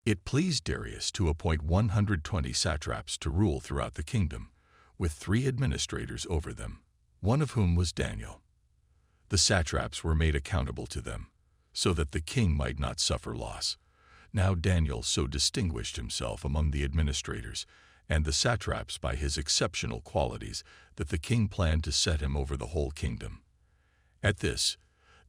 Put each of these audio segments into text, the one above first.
It pleased Darius to appoint 120 satraps to rule throughout the kingdom, with 3 administrators over them, one of whom was Daniel. The satraps were made accountable to them, so that the king might not suffer loss. Now Daniel so distinguished himself among the administrators and the satraps by his exceptional qualities that the king planned to set him over the whole kingdom. At this,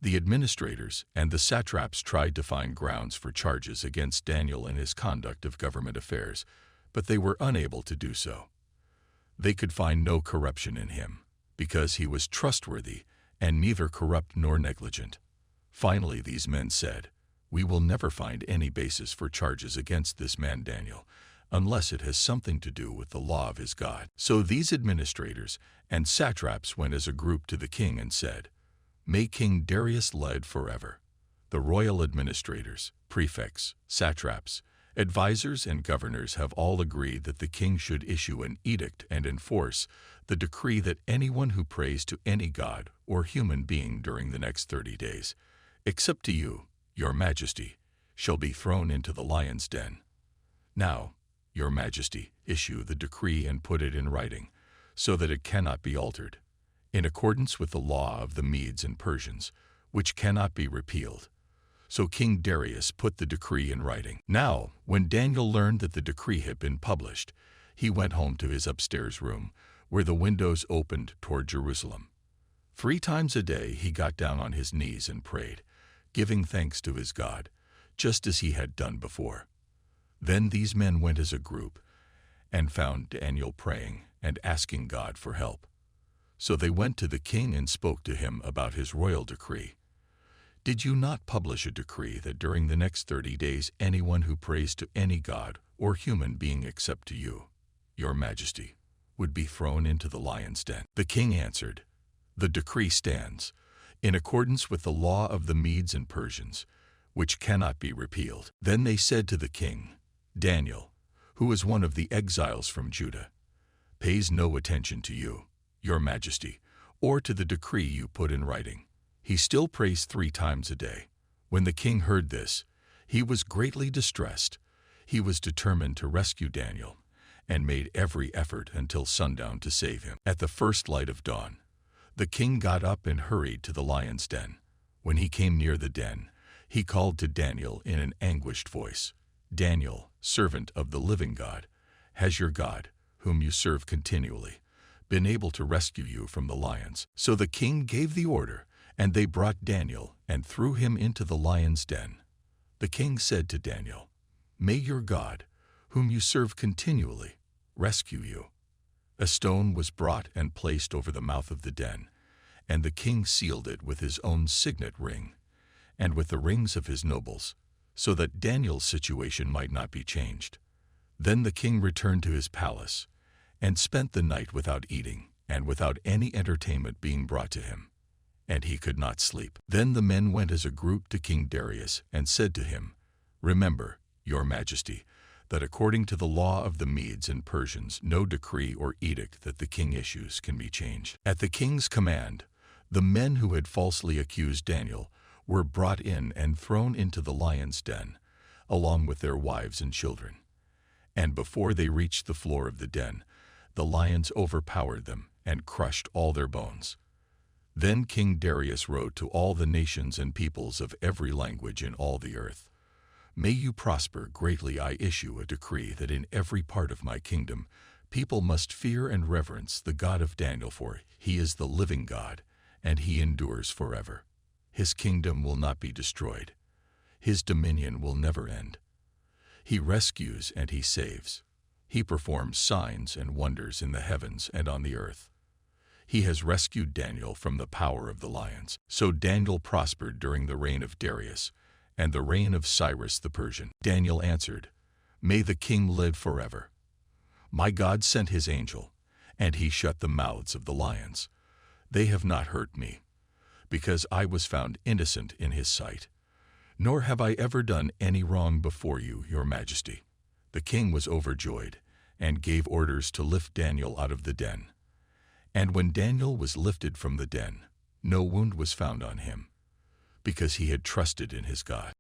the administrators and the satraps tried to find grounds for charges against Daniel in his conduct of government affairs, but they were unable to do so. They could find no corruption in him, because he was trustworthy and neither corrupt nor negligent. Finally, these men said, "We will never find any basis for charges against this man Daniel, unless it has something to do with the law of his God." So these administrators and satraps went as a group to the king and said, "May King Darius live forever." The royal administrators, prefects, satraps, advisors, and governors have all agreed that the king should issue an edict and enforce the decree that anyone who prays to any god or human being during the next 30 days, except to you, your majesty, shall be thrown into the lion's den. Now, your majesty, issue the decree and put it in writing, so that it cannot be altered, in accordance with the law of the Medes and Persians, which cannot be repealed. So King Darius put the decree in writing. Now, when Daniel learned that the decree had been published, he went home to his upstairs room, where the windows opened toward Jerusalem. 3 times a day he got down on his knees and prayed, giving thanks to his God, just as he had done before. Then these men went as a group and found Daniel praying and asking God for help. So they went to the king and spoke to him about his royal decree. "Did you not publish a decree that during the next 30 days anyone who prays to any god or human being except to you, your majesty, would be thrown into the lion's den?" The king answered, "The decree stands, in accordance with the law of the Medes and Persians, which cannot be repealed." Then they said to the king, "Daniel, who is one of the exiles from Judah, pays no attention to you, your majesty, or to the decree you put in writing. He still prays 3 times a day." When the king heard this, he was greatly distressed. He was determined to rescue Daniel, and made every effort until sundown to save him. At the first light of dawn, the king got up and hurried to the lion's den. When he came near the den, he called to Daniel in an anguished voice, "Daniel, servant of the living God, has your God, whom you serve continually, been able to rescue you from the lions?" So the king gave the order, and they brought Daniel and threw him into the lion's den. The king said to Daniel, "May your God, whom you serve continually, rescue you." A stone was brought and placed over the mouth of the den, and the king sealed it with his own signet ring, and with the rings of his nobles, so that Daniel's situation might not be changed. Then the king returned to his palace, and spent the night without eating, and without any entertainment being brought to him, and he could not sleep. Then the men went as a group to King Darius and said to him, "Remember, your majesty, that according to the law of the Medes and Persians, no decree or edict that the king issues can be changed." At the king's command, the men who had falsely accused Daniel were brought in and thrown into the lion's den, along with their wives and children. And before they reached the floor of the den, the lions overpowered them and crushed all their bones. Then King Darius wrote to all the nations and peoples of every language in all the earth, "May you prosper greatly. I issue a decree that in every part of my kingdom people must fear and reverence the God of Daniel, for he is the living God, and he endures forever. His kingdom will not be destroyed. His dominion will never end. He rescues and he saves. He performs signs and wonders in the heavens and on the earth. He has rescued Daniel from the power of the lions." So Daniel prospered during the reign of Darius and the reign of Cyrus the Persian. Daniel answered, "May the king live forever. My God sent his angel, and he shut the mouths of the lions. They have not hurt me, because I was found innocent in his sight. Nor have I ever done any wrong before you, your majesty." The king was overjoyed and gave orders to lift Daniel out of the den. And when Daniel was lifted from the den, no wound was found on him, because he had trusted in his God.